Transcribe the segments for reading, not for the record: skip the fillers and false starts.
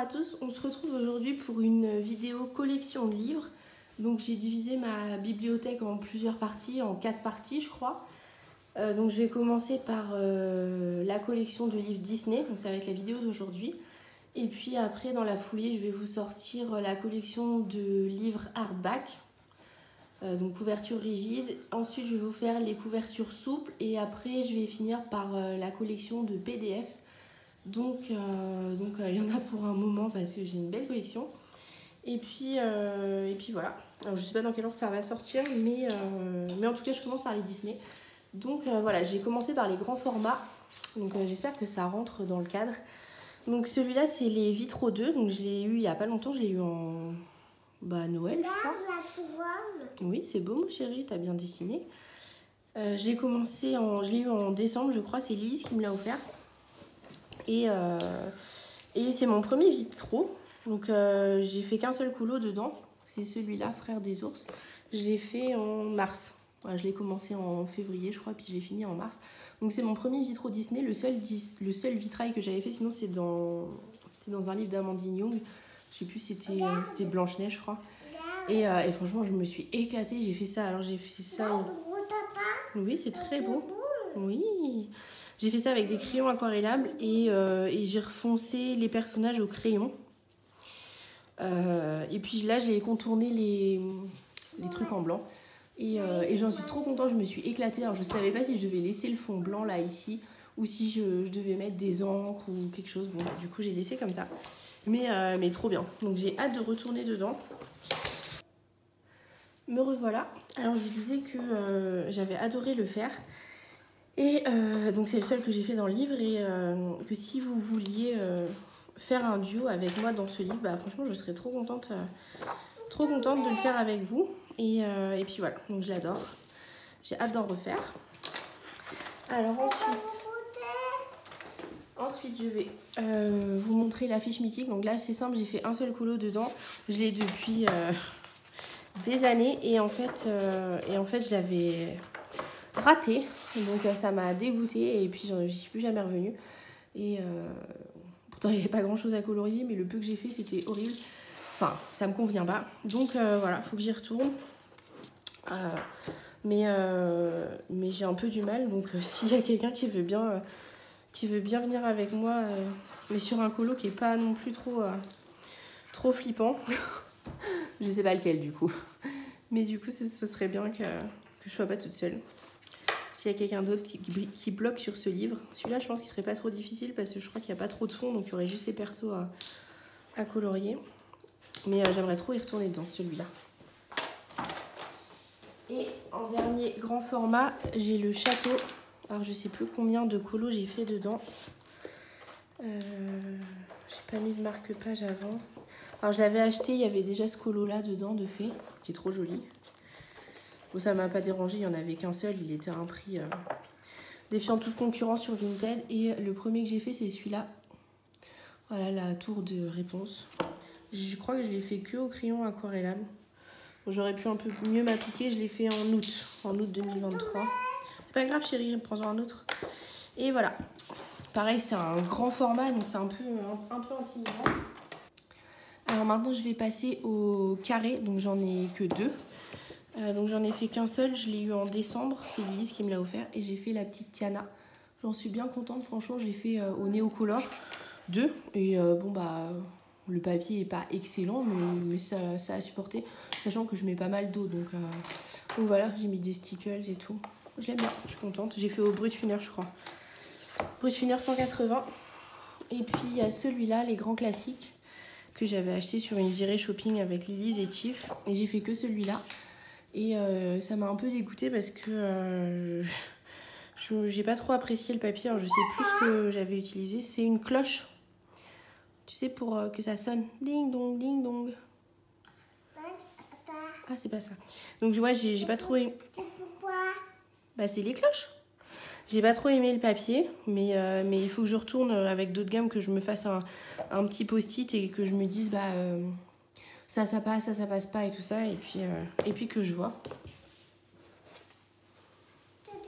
à tous, on se retrouve aujourd'hui pour une vidéo collection de livres. Donc j'ai divisé ma bibliothèque en plusieurs parties, en 4 parties je crois. Donc je vais commencer par la collection de livres Disney, donc ça va être la vidéo d'aujourd'hui. Et puis après dans la foulée je vais vous sortir la collection de livres hardback, donc couverture rigide. Ensuite je vais vous faire les couvertures souples et après je vais finir par la collection de PDF. Donc il y en a pour un moment parce que j'ai une belle collection. Et puis voilà. Alors je sais pas dans quel ordre ça va sortir, mais en tout cas je commence par les Disney. Donc voilà, j'ai commencé par les grands formats. Donc j'espère que ça rentre dans le cadre. Donc celui-là c'est les Vitraux 2. Donc je l'ai eu il y a pas longtemps, je l'ai eu en Noël je crois. Oui c'est beau mon chéri, t'as bien dessiné. Je l'ai eu en décembre je crois, c'est Lise qui me l'a offert. Et c'est mon premier Vitraux. Donc j'ai fait qu'un seul coulo dedans. C'est celui-là, Frère des ours. Je l'ai fait en mars. Voilà, je l'ai commencé en février, je crois, puis je l'ai fini en mars. Donc c'est mon premier Vitraux Disney. Le seul vitrail que j'avais fait, sinon c'était dans un livre d'Amandine Young. Je sais plus, c'était Blanche-Neige, je crois. Et franchement, je me suis éclatée. J'ai fait ça. Alors j'ai fait ça. Oui, c'est très beau. Oui. J'ai fait ça avec des crayons aquarellables et j'ai refoncé les personnages au crayon. Et puis là, j'ai contourné les trucs en blanc. Et j'en suis trop contente, je me suis éclatée. Alors, je ne savais pas si je devais laisser le fond blanc là, ici, ou si je devais mettre des encres ou quelque chose. Bon, du coup, j'ai laissé comme ça. Mais trop bien. Donc, j'ai hâte de retourner dedans. Me revoilà. Alors, je vous disais que j'avais adoré le faire. Et donc c'est le seul que j'ai fait dans le livre et que si vous vouliez faire un duo avec moi dans ce livre, bah, franchement je serais trop contente de le faire avec vous. Et puis voilà, donc je l'adore. J'ai hâte d'en refaire. Alors ensuite je vais vous montrer la fiche mythique. Donc là c'est simple, j'ai fait un seul coulo dedans. Je l'ai depuis des années et en fait je l'avais raté, donc ça m'a dégoûtée et puis j'y suis plus jamais revenue. Et pourtant il n'y avait pas grand chose à colorier, mais le peu que j'ai fait c'était horrible. Enfin, ça me convient pas. Donc voilà, faut que j'y retourne. Mais j'ai un peu du mal, donc s'il y a quelqu'un qui veut bien venir avec moi, mais sur un colo qui est pas non plus trop flippant. Je sais pas lequel du coup. Mais du coup, ce serait bien que je sois pas toute seule. S'il y a quelqu'un d'autre qui bloque sur ce livre. Celui-là, je pense qu'il serait pas trop difficile parce que je crois qu'il n'y a pas trop de fond, donc il y aurait juste les persos à colorier. Mais j'aimerais trop y retourner dans celui-là. Et en dernier grand format, j'ai le château. Alors, je sais plus combien de colos j'ai fait dedans. J'ai pas mis de marque-page avant. Alors, je l'avais acheté, il y avait déjà ce colo-là dedans de fait, qui est trop joli. Bon, ça m'a pas dérangé, il n'y en avait qu'un seul, il était à un prix défiant toute concurrence sur Vinted. Et le premier que j'ai fait, c'est celui-là. Voilà, la tour de réponse. Je crois que je l'ai fait que au crayon aquarellable. Bon, j'aurais pu un peu mieux m'appliquer, je l'ai fait en août 2023. C'est pas grave chérie, prends-en un autre. Et voilà. Pareil, c'est un grand format, donc c'est un peu intimidant. Alors maintenant, je vais passer au carré, donc j'en ai que 2. Donc j'en ai fait qu'un seul, je l'ai eu en décembre, c'est Lise qui me l'a offert et j'ai fait la petite Tiana. J'en suis bien contente, franchement, je l'ai fait au Néocolor 2 et le papier est pas excellent mais ça a supporté, sachant que je mets pas mal d'eau donc voilà, j'ai mis des stickers et tout. Je l'aime bien, je suis contente. J'ai fait au Brutfuner je crois. Brutfuner 180 et puis il y a celui-là, les grands classiques que j'avais acheté sur une virée shopping avec Lise et Tiff et j'ai fait que celui-là. Et ça m'a un peu dégoûtée parce que j'ai pas trop apprécié le papier. Alors je sais plus ce que j'avais utilisé. C'est une cloche. Tu sais, pour que ça sonne. Ding dong, ding dong. Ah, c'est pas ça. Donc ouais, j'ai pas trop aimé. Bah c'est les cloches. J'ai pas trop aimé le papier. Mais il faut que je retourne avec d'autres gammes, que je me fasse un petit post-it et que je me dise ça passe, ça passe pas et tout ça. Et puis que je vois.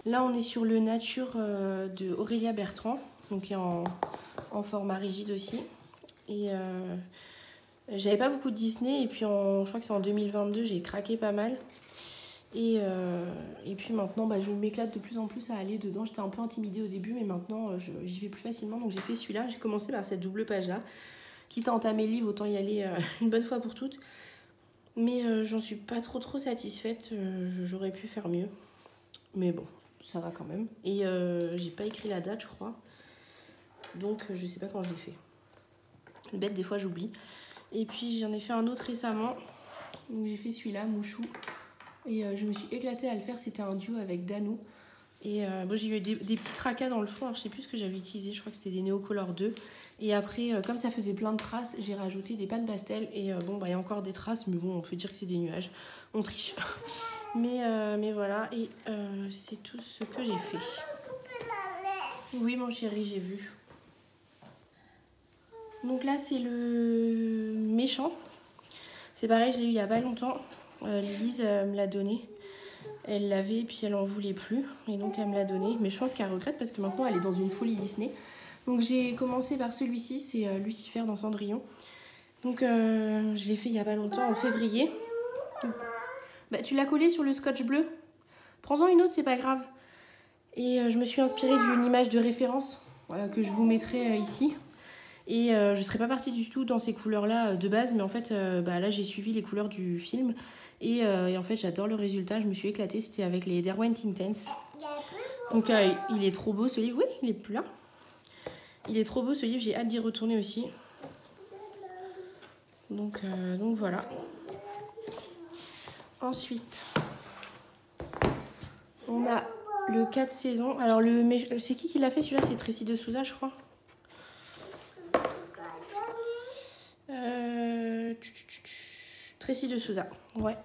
Là, on est sur le Nature de Aurélia Bertrand. Donc, qui est en format rigide aussi. Et j'avais pas beaucoup de Disney. Et puis je crois que c'est en 2022, j'ai craqué pas mal. Et puis maintenant, bah, je m'éclate de plus en plus à aller dedans. J'étais un peu intimidée au début, mais maintenant, j'y vais plus facilement. Donc j'ai fait celui-là. J'ai commencé par cette double page-là. Quitte à entamer le livre, autant y aller une bonne fois pour toutes. Mais j'en suis pas trop satisfaite. J'aurais pu faire mieux. Mais bon, ça va quand même. Et j'ai pas écrit la date, je crois. Donc je sais pas quand je l'ai fait. C'est bête, des fois j'oublie. Et puis j'en ai fait un autre récemment. Donc j'ai fait celui-là, Mouchou. Et je me suis éclatée à le faire. C'était un duo avec Danou. Et bon, j'ai eu des petits tracas dans le fond. Alors je sais plus ce que j'avais utilisé. Je crois que c'était des Neocolor 2. Et après, comme ça faisait plein de traces, j'ai rajouté des pâtes pastel. Et bon, bah, y a encore des traces. Mais bon, on peut dire que c'est des nuages. On triche. Mais voilà. Et c'est tout ce que j'ai fait. Oui, mon chéri, j'ai vu. Donc là, c'est le méchant. C'est pareil, je l'ai eu il y a pas longtemps. Lise me l'a donné. Elle l'avait et puis elle en voulait plus. Et donc elle me l'a donné. Mais je pense qu'elle regrette parce que maintenant elle est dans une folie Disney. Donc j'ai commencé par celui-ci, c'est Lucifer dans Cendrillon. Donc je l'ai fait il y a pas longtemps, en février. Bah, tu l'as collé sur le scotch bleu. Prends-en une autre, c'est pas grave. Et je me suis inspirée d'une image de référence que je vous mettrai ici. Et je ne serais pas partie du tout dans ces couleurs-là de base, mais en fait, bah, là, j'ai suivi les couleurs du film. Et en fait, j'adore le résultat. Je me suis éclatée. C'était avec les Derwent Intense. Donc, il est trop beau, ce livre. Oui, il est plus là. Il est trop beau, ce livre. J'ai hâte d'y retourner aussi. Donc voilà. Ensuite, on a le 4 saisons. Alors, c'est qui l'a fait, celui-là? C'est Tracy de Souza, je crois. Tracy de Souza, ouais.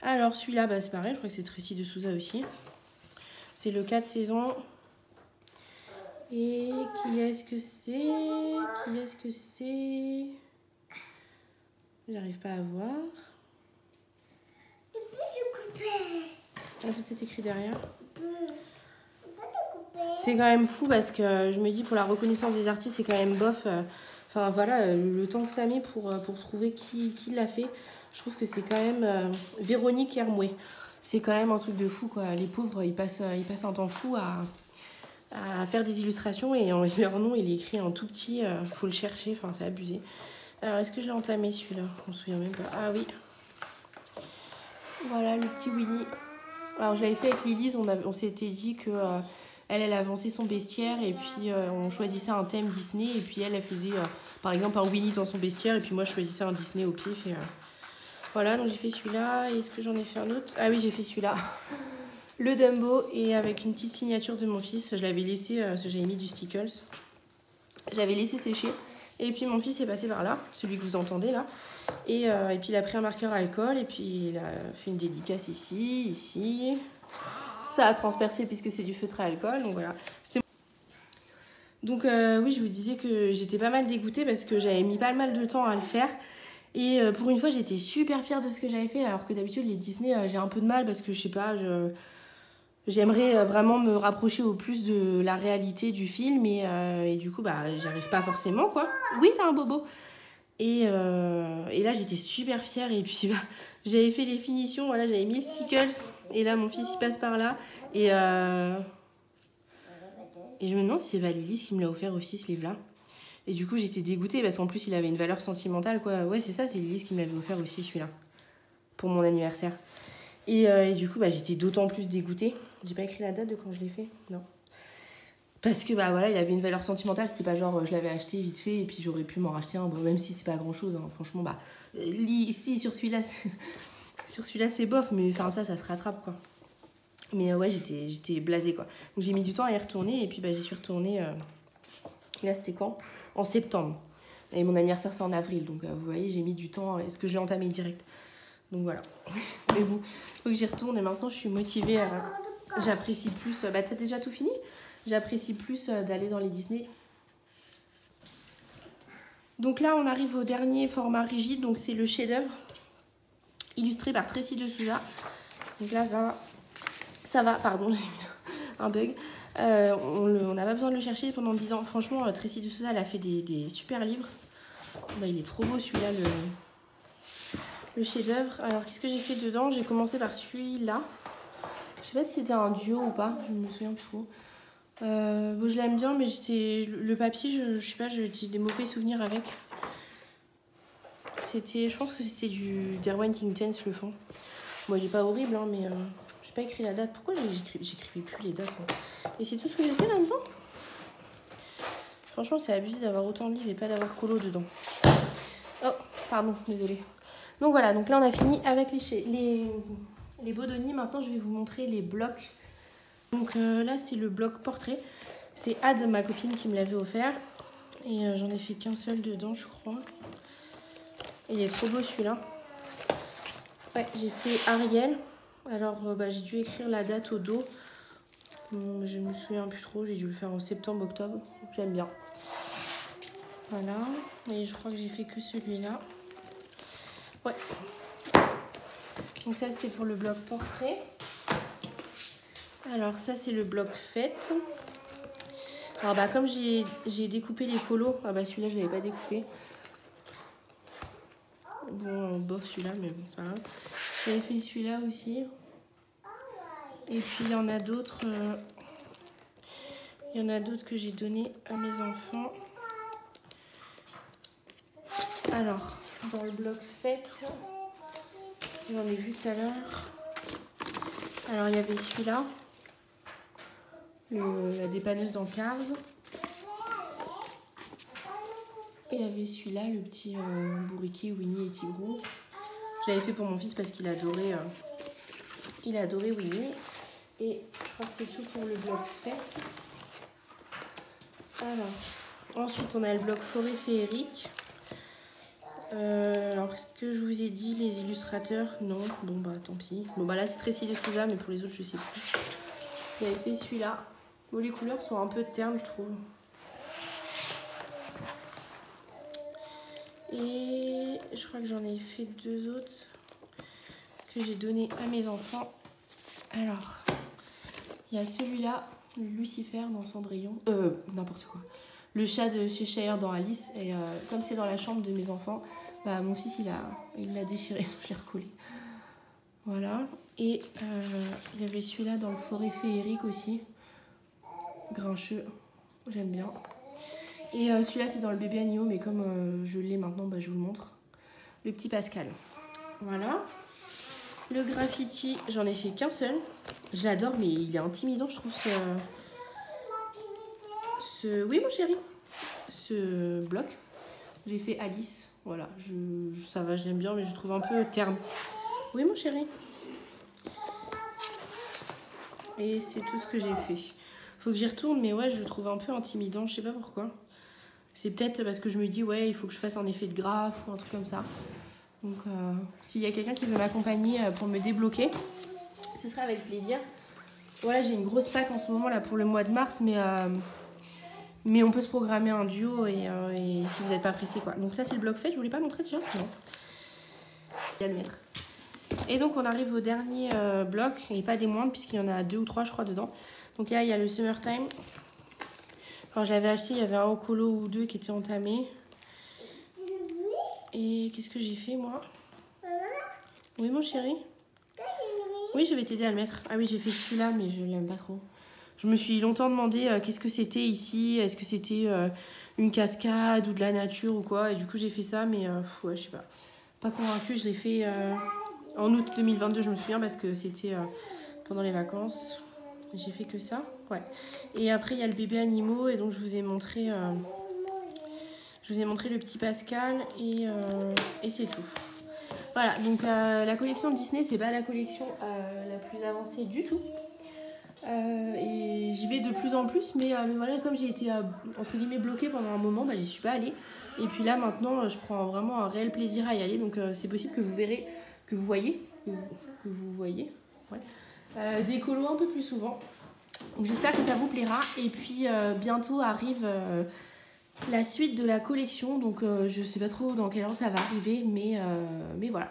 Alors celui-là, bah, c'est pareil, je crois que c'est Tracy de Souza aussi. C'est le 4 saisons. Et qui est-ce que c'est? J'arrive pas à voir. Ah, c'est peut-être écrit derrière. C'est quand même fou parce que je me dis pour la reconnaissance des artistes, c'est quand même bof. Enfin voilà, le temps que ça met pour trouver qui l'a fait. Je trouve que c'est quand même Véronique Hermoué. C'est quand même un truc de fou, quoi. Les pauvres, ils passent un temps fou à faire des illustrations et leur nom, il est écrit en tout petit. Faut le chercher, enfin, c'est abusé. Alors, est-ce que je l'ai entamé, celui-là? On se souvient même pas. Ah oui. Voilà, le petit Winnie. Alors, je l'avais fait avec Lilise. On s'était dit que... elle avançait son bestiaire et puis on choisissait un thème Disney et puis elle faisait par exemple un Winnie dans son bestiaire et puis moi je choisissais un Disney au pif et voilà, donc j'ai fait celui-là. Est-ce que j'en ai fait un autre? Ah oui, j'ai fait celui-là, le Dumbo, et avec une petite signature de mon fils. Je l'avais laissé, parce que j'avais mis du Stickles, je l'avais laissé sécher et puis mon fils est passé par là, celui que vous entendez là, et puis il a pris un marqueur à alcool et puis il a fait une dédicace ici. Ça a transpercé puisque c'est du feutre à alcool, donc voilà. Donc oui, je vous disais que j'étais pas mal dégoûtée parce que j'avais mis pas mal de temps à le faire. Et pour une fois, j'étais super fière de ce que j'avais fait, alors que d'habitude, les Disney, j'ai un peu de mal parce que je sais pas, j'aimerais vraiment me rapprocher au plus de la réalité du film et du coup, bah, j'y arrive pas forcément, quoi. Oui, t'as un bobo. Et là, j'étais super fière et puis bah, j'avais fait les finitions, voilà, j'avais mis le Stickles et là, mon fils, il passe par là et je me demande si c'est Valélis qui me l'a offert aussi, ce livre-là. Et du coup, j'étais dégoûtée parce qu'en plus, il avait une valeur sentimentale, quoi. Ouais, c'est ça, c'est Lilith qui me l'avait offert aussi, celui-là, pour mon anniversaire. Et du coup, bah, j'étais d'autant plus dégoûtée. J'ai pas écrit la date de quand je l'ai fait, non. Parce que, bah voilà, il avait une valeur sentimentale. C'était pas genre, je l'avais acheté vite fait et puis j'aurais pu m'en racheter un. Bon, même si c'est pas grand-chose, hein, franchement, bah... si, sur celui-là, c'est bof, mais enfin, ça se rattrape, quoi. Mais ouais, j'étais blasée, quoi. Donc j'ai mis du temps à y retourner et puis bah, j'y suis retournée... Là, c'était quand? En septembre. Et mon anniversaire, c'est en avril. Donc, vous voyez, j'ai mis du temps. Est-ce que je l'ai entamé direct? Donc, voilà. Mais bon, il faut que j'y retourne. Et maintenant, je suis motivée. J'apprécie plus... Bah, t'as déjà tout fini? J'apprécie plus d'aller dans les Disney. Donc là, on arrive au dernier format rigide. Donc, c'est le chef-d'œuvre. Illustré par Tracy de Souza. Donc là, ça va. Pardon, j'ai un bug. On n'a pas besoin de le chercher pendant 10 ans. Franchement, Tracy de Souza, elle a fait des super livres. Bah, il est trop beau celui-là, le chef-d'œuvre. Alors, qu'est-ce que j'ai fait dedans? J'ai commencé par celui-là. Je sais pas si c'était un duo ou pas, je me souviens plus trop. Bon, je l'aime bien, mais le papier, je sais pas, j'ai des mauvais souvenirs avec. Je pense que c'était d'Erwan Tintens le fond. Bon, il est pas horrible, hein, mais j'ai pas écrit la date. Pourquoi j'écrivais plus les dates, hein. Et c'est tout ce que j'ai fait là-dedans. Franchement, c'est abusé d'avoir autant de livres et pas d'avoir colo dedans. Oh, pardon, désolée. Donc voilà, donc là on a fini avec les Bodoni. Maintenant, je vais vous montrer les blocs. Donc là, c'est le bloc portrait. C'est Ad, ma copine, qui me l'avait offert. Et j'en ai fait qu'un seul dedans, je crois. Il est trop beau celui-là. Ouais, j'ai fait Ariel. Alors, j'ai dû écrire la date au dos. Je me souviens plus trop. J'ai dû le faire en septembre-octobre. J'aime bien. Voilà. Et je crois que j'ai fait que celui-là. Ouais. Donc ça, c'était pour le bloc portrait. Alors, ça, c'est le bloc fête. Alors, comme j'ai découpé les colos. Ah celui-là, je ne l'avais pas découpé. Bon, bof celui-là, mais bon, c'est pas grave. J'avais fait celui-là aussi. Et puis, il y en a d'autres. Il y en a d'autres que j'ai donné à mes enfants. Alors, dans le bloc fête, j'en ai vu tout à l'heure. Alors, il y avait celui-là. La dépanneuse dans Cars. Et il y avait celui-là, le petit bourriquet Winnie et Tigrou. Je l'avais fait pour mon fils parce qu'il adorait Winnie. Et je crois que c'est tout pour le bloc fête. Alors, ensuite on a le bloc forêt féerique. Alors, est-ce que je vous ai dit les illustrateurs? Non, bon tant pis. Bon là c'est Tracy de Souza, mais pour les autres je sais plus. J'avais fait celui-là. Bon, les couleurs sont un peu ternes, je trouve. Et je crois que j'en ai fait deux autres que j'ai donné à mes enfants. Alors, il y a celui-là, Lucifer dans Cendrillon. N'importe quoi. Le chat de Cheshire dans Alice. Et comme c'est dans la chambre de mes enfants, mon fils il l'a déchiré, je l'ai recollé. Voilà. Et il y avait celui-là dans le forêt féerique aussi. Grincheux, j'aime bien. Et celui-là c'est dans le bébé animaux, mais comme je l'ai maintenant, je vous le montre. Le petit Pascal. Voilà. Le graffiti, j'en ai fait qu'un seul. Je l'adore, mais il est intimidant, je trouve oui mon chéri. Ce bloc. J'ai fait Alice. Voilà, ça va, je l'aime bien, mais je trouve un peu terne. Oui mon chéri. Et c'est tout ce que j'ai fait. Faut que j'y retourne, mais ouais, je le trouve un peu intimidant, je sais pas pourquoi. C'est peut-être parce que je me dis, ouais, il faut que je fasse un effet de graphe ou un truc comme ça. Donc, s'il y a quelqu'un qui veut m'accompagner pour me débloquer, ce serait avec plaisir. Voilà, j'ai une grosse pack en ce moment là pour le mois de mars, mais on peut se programmer un duo et si vous n'êtes pas pressé, quoi. Donc ça, c'est le bloc fait. Je vous l'ai pas montré déjà? Non. Je vais le mettre. Et donc, on arrive au dernier bloc, et pas des moindres, puisqu'il y en a 2 ou 3, je crois, dedans. Donc là, il y a le Summertime. Quand j'avais acheté, il y avait un au colo ou 2 qui étaient entamés. Et qu'est-ce que j'ai fait, moi? Oui, mon chéri? Oui, je vais t'aider à le mettre. Ah oui, j'ai fait celui-là, mais je l'aime pas trop. Je me suis longtemps demandé qu'est-ce que c'était ici. Est-ce que c'était une cascade ou de la nature ou quoi? Et du coup, j'ai fait ça, mais ouais, je sais pas. Pas convaincue, je l'ai fait en août 2022, je me souviens, parce que c'était pendant les vacances. J'ai fait que ça, ouais. Et après, il y a le bébé animaux, et donc je vous ai montré le petit Pascal, et c'est tout. Voilà, donc la collection Disney, c'est pas la collection la plus avancée du tout. Et j'y vais de plus en plus, mais voilà, comme j'ai été entre guillemets bloquée pendant un moment, j'y suis pas allée. Et puis là maintenant, je prends vraiment un réel plaisir à y aller, donc c'est possible que vous verrez, que vous voyez, ouais, des colos un peu plus souvent. Donc j'espère que ça vous plaira. Et puis bientôt arrive la suite de la collection, donc je sais pas trop dans quel ordre ça va arriver, mais voilà.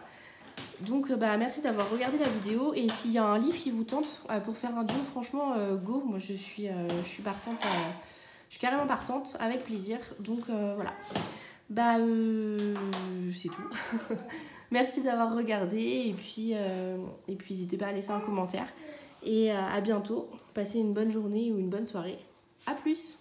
Donc merci d'avoir regardé la vidéo. Et s'il y a un livre qui vous tente pour faire un duo, franchement, go. Moi je suis partante. Je suis carrément partante, avec plaisir. Donc voilà. C'est tout. Merci d'avoir regardé. Et puis n'hésitez pas à laisser un commentaire. Et à bientôt. Passez une bonne journée ou une bonne soirée. À plus.